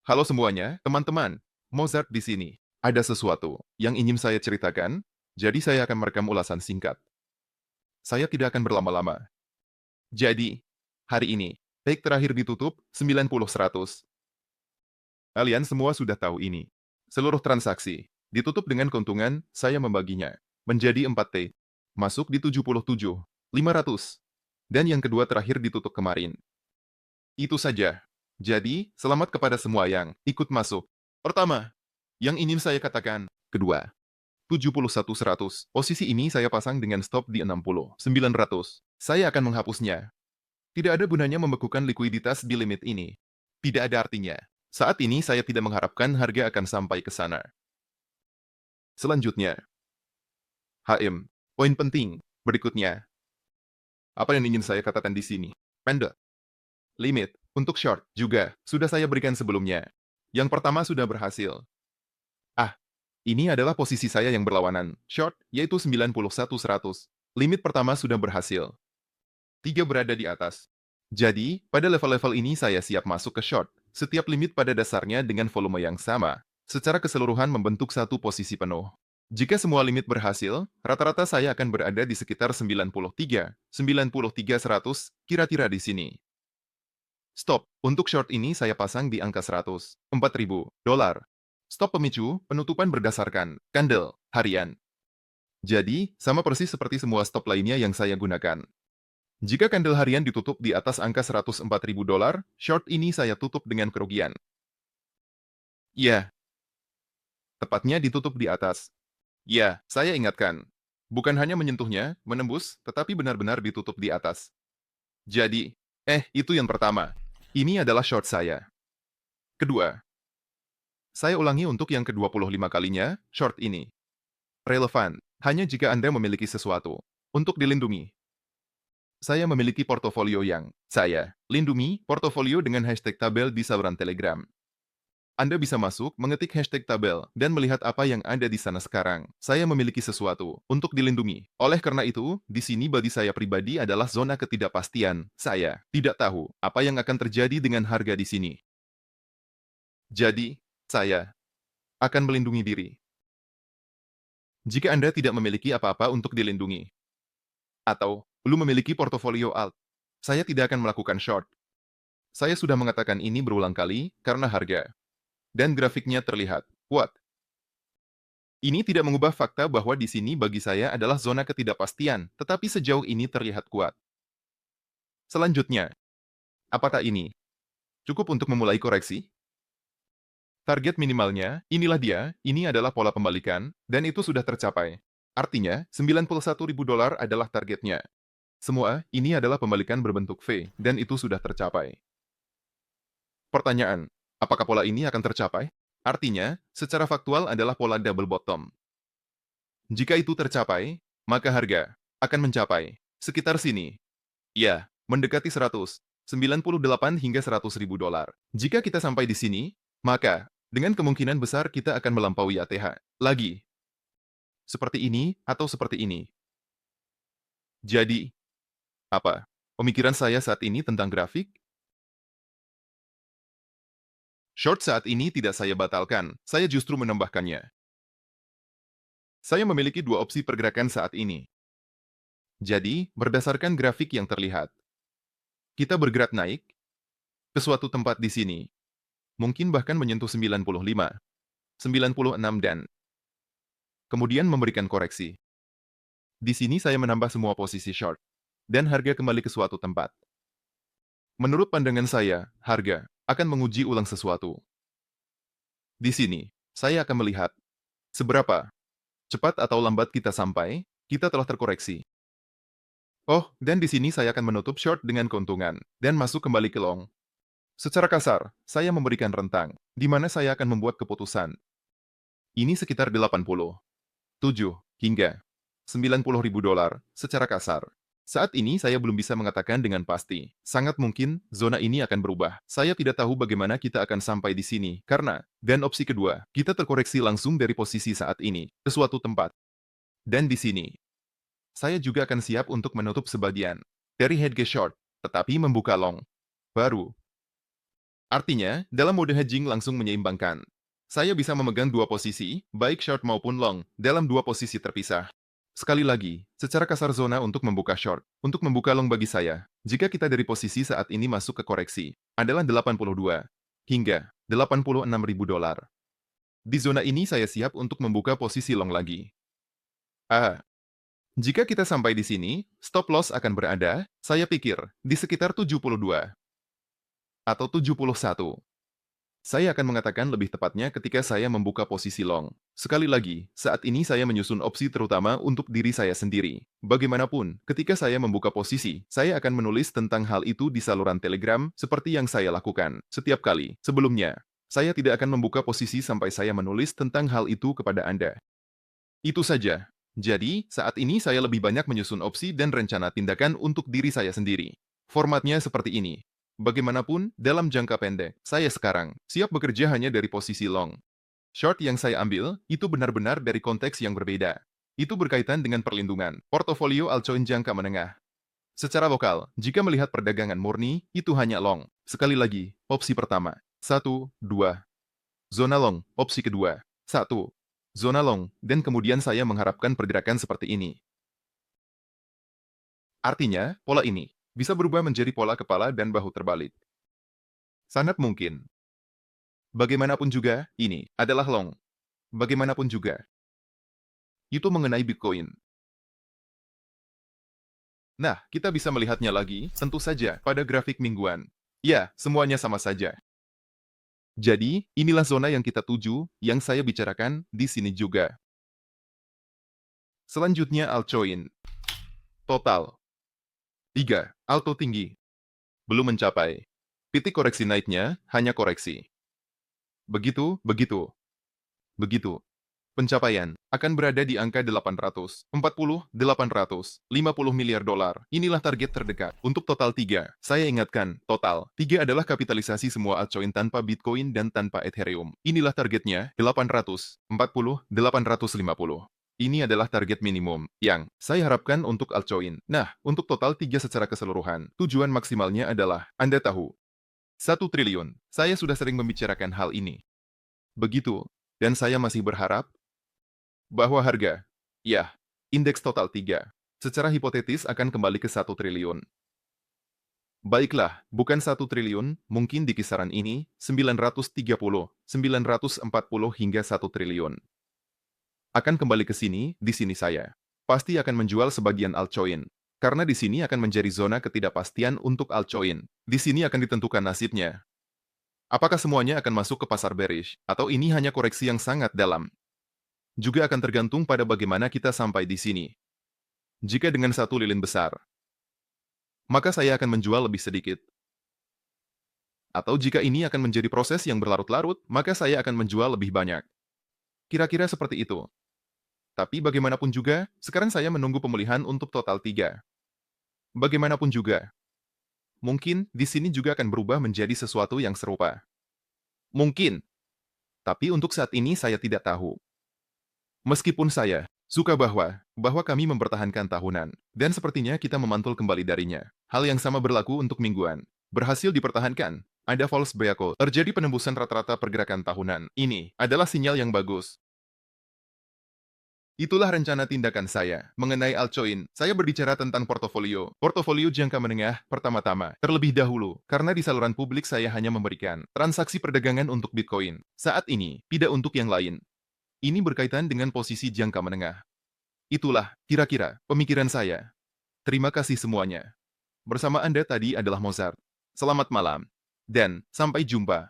Halo semuanya, teman-teman. Mozart di sini. Ada sesuatu yang ingin saya ceritakan, jadi saya akan merekam ulasan singkat. Saya tidak akan berlama-lama. Jadi, hari ini, take terakhir ditutup 90-100. Kalian semua sudah tahu ini. Seluruh transaksi ditutup dengan keuntungan, saya membaginya menjadi 4 take. Masuk di 77,500. Dan yang kedua terakhir ditutup kemarin. Itu saja. Jadi, selamat kepada semua yang ikut masuk. Pertama, yang ingin saya katakan. Kedua, 71-100. Posisi ini saya pasang dengan stop di 60,900. Saya akan menghapusnya. Tidak ada gunanya membekukan likuiditas di limit ini. Tidak ada artinya. Saat ini saya tidak mengharapkan harga akan sampai ke sana. Selanjutnya, HM. Poin penting. Berikutnya. Apa yang ingin saya katakan di sini? Pendek. Limit. Untuk short juga sudah saya berikan sebelumnya. Yang pertama sudah berhasil. Ah, ini adalah posisi saya yang berlawanan. Short, yaitu 91-100. Limit pertama sudah berhasil. 3 berada di atas. Jadi, pada level-level ini saya siap masuk ke short. Setiap limit pada dasarnya dengan volume yang sama. Secara keseluruhan membentuk satu posisi penuh. Jika semua limit berhasil, rata-rata saya akan berada di sekitar 93-100, kira-kira di sini. Stop. Untuk short ini saya pasang di angka 100, $4.000. Stop pemicu, penutupan berdasarkan candle harian. Jadi, sama persis seperti semua stop lainnya yang saya gunakan. Jika candle harian ditutup di atas angka $104.000, short ini saya tutup dengan kerugian. Ya, tepatnya ditutup di atas. Ya, saya ingatkan. Bukan hanya menyentuhnya, menembus, tetapi benar-benar ditutup di atas. Jadi, itu yang pertama. Ini adalah short saya. Kedua, saya ulangi untuk yang ke-25 kalinya, short ini. Relevan, hanya jika Anda memiliki sesuatu untuk dilindungi. Saya memiliki portofolio yang saya lindungi, portofolio dengan hashtag tabel di saluran Telegram. Anda bisa masuk, mengetik hashtag tabel, dan melihat apa yang ada di sana sekarang. Saya memiliki sesuatu untuk dilindungi. Oleh karena itu, di sini bagi saya pribadi adalah zona ketidakpastian. Saya tidak tahu apa yang akan terjadi dengan harga di sini. Jadi, saya akan melindungi diri. Jika Anda tidak memiliki apa-apa untuk dilindungi, atau belum memiliki portofolio alt, saya tidak akan melakukan short. Saya sudah mengatakan ini berulang kali karena harga dan grafiknya terlihat kuat. Ini tidak mengubah fakta bahwa di sini bagi saya adalah zona ketidakpastian, tetapi sejauh ini terlihat kuat. Selanjutnya, apakah ini cukup untuk memulai koreksi? Target minimalnya, inilah dia, ini adalah pola pembalikan, dan itu sudah tercapai. Artinya, $91.000 adalah targetnya. Semua, ini adalah pembalikan berbentuk V, dan itu sudah tercapai. Pertanyaan, apakah pola ini akan tercapai? Artinya, secara faktual adalah pola double bottom. Jika itu tercapai, maka harga akan mencapai sekitar sini. Ya, mendekati 198 hingga $100.000. Jika kita sampai di sini, maka dengan kemungkinan besar kita akan melampaui ATH lagi. Seperti ini atau seperti ini. Jadi, apa pemikiran saya saat ini tentang grafik? Short saat ini tidak saya batalkan, saya justru menambahkannya. Saya memiliki dua opsi pergerakan saat ini. Jadi, berdasarkan grafik yang terlihat, kita bergerak naik ke suatu tempat di sini. Mungkin bahkan menyentuh 95, 96 dan kemudian memberikan koreksi. Di sini saya menambah semua posisi short, dan harga kembali ke suatu tempat. Menurut pandangan saya, harga akan menguji ulang sesuatu. Di sini, saya akan melihat seberapa cepat atau lambat kita sampai, kita telah terkoreksi. Oh, dan di sini saya akan menutup short dengan keuntungan, dan masuk kembali ke long. Secara kasar, saya memberikan rentang, di mana saya akan membuat keputusan. Ini sekitar 87 hingga $90.000 secara kasar. Saat ini saya belum bisa mengatakan dengan pasti. Sangat mungkin zona ini akan berubah. Saya tidak tahu bagaimana kita akan sampai di sini karena dan opsi kedua, kita terkoreksi langsung dari posisi saat ini ke suatu tempat. Dan di sini, saya juga akan siap untuk menutup sebagian dari hedge short, tetapi membuka long baru. Artinya, dalam mode hedging langsung menyeimbangkan. Saya bisa memegang dua posisi, baik short maupun long, dalam dua posisi terpisah. Sekali lagi, secara kasar zona untuk membuka short, untuk membuka long bagi saya, jika kita dari posisi saat ini masuk ke koreksi, adalah 82 hingga 86 ribu dolar. Di zona ini saya siap untuk membuka posisi long lagi. Ah, jika kita sampai di sini, stop loss akan berada, saya pikir, di sekitar 72 atau 71. Saya akan mengatakan lebih tepatnya ketika saya membuka posisi long. Sekali lagi, saat ini saya menyusun opsi terutama untuk diri saya sendiri. Bagaimanapun, ketika saya membuka posisi, saya akan menulis tentang hal itu di saluran Telegram seperti yang saya lakukan setiap kali. Sebelumnya, saya tidak akan membuka posisi sampai saya menulis tentang hal itu kepada Anda. Itu saja. Jadi, saat ini saya lebih banyak menyusun opsi dan rencana tindakan untuk diri saya sendiri. Formatnya seperti ini. Bagaimanapun, dalam jangka pendek, saya sekarang siap bekerja hanya dari posisi long. Short yang saya ambil, itu benar-benar dari konteks yang berbeda. Itu berkaitan dengan perlindungan, portofolio altcoin jangka menengah. Secara lokal, jika melihat perdagangan murni, itu hanya long. Sekali lagi, opsi pertama, 1, 2. Zona long, opsi kedua, 1. Zona long, dan kemudian saya mengharapkan pergerakan seperti ini. Artinya, pola ini bisa berubah menjadi pola kepala dan bahu terbalik. Sangat mungkin. Bagaimanapun juga, ini adalah long. Bagaimanapun juga. Itu mengenai Bitcoin. Nah, kita bisa melihatnya lagi, tentu saja, pada grafik mingguan. Ya, semuanya sama saja. Jadi, inilah zona yang kita tuju, yang saya bicarakan di sini juga. Selanjutnya altcoin. Total. 3. Alto tinggi. Belum mencapai. Titik koreksi naiknya, hanya koreksi. Begitu, begitu. Begitu. Pencapaian akan berada di angka 850 miliar dolar. Inilah target terdekat. Untuk total 3. Saya ingatkan, total 3 adalah kapitalisasi semua altcoin tanpa Bitcoin dan tanpa Ethereum. Inilah targetnya, 850. Ini adalah target minimum yang saya harapkan untuk altcoin. Nah, untuk total 3 secara keseluruhan, tujuan maksimalnya adalah, Anda tahu, 1 triliun. Saya sudah sering membicarakan hal ini. Begitu, dan saya masih berharap bahwa harga, ya, indeks total 3, secara hipotetis akan kembali ke 1 triliun. Baiklah, bukan 1 triliun, mungkin di kisaran ini, 930, 940 hingga 1 triliun. Akan kembali ke sini, di sini saya. Pasti akan menjual sebagian altcoin. Karena di sini akan menjadi zona ketidakpastian untuk altcoin. Di sini akan ditentukan nasibnya. Apakah semuanya akan masuk ke pasar bearish, atau ini hanya koreksi yang sangat dalam? Juga akan tergantung pada bagaimana kita sampai di sini. Jika dengan 1 lilin besar, maka saya akan menjual lebih sedikit. Atau jika ini akan menjadi proses yang berlarut-larut, maka saya akan menjual lebih banyak. Kira-kira seperti itu. Tapi bagaimanapun juga, sekarang saya menunggu pemulihan untuk total 3. Bagaimanapun juga, mungkin di sini juga akan berubah menjadi sesuatu yang serupa. Mungkin. Tapi untuk saat ini saya tidak tahu. Meskipun saya suka bahwa kami mempertahankan tahunan, dan sepertinya kita memantul kembali darinya. Hal yang sama berlaku untuk mingguan. Berhasil dipertahankan. Ada false breakout. Terjadi penembusan rata-rata pergerakan tahunan. Ini adalah sinyal yang bagus. Itulah rencana tindakan saya mengenai altcoin. Saya berbicara tentang portofolio. Portofolio jangka menengah pertama-tama. Terlebih dahulu, karena di saluran publik saya hanya memberikan transaksi perdagangan untuk Bitcoin. Saat ini, tidak untuk yang lain. Ini berkaitan dengan posisi jangka menengah. Itulah, kira-kira, pemikiran saya. Terima kasih semuanya. Bersama Anda tadi adalah Mozart. Selamat malam. Dan, sampai jumpa.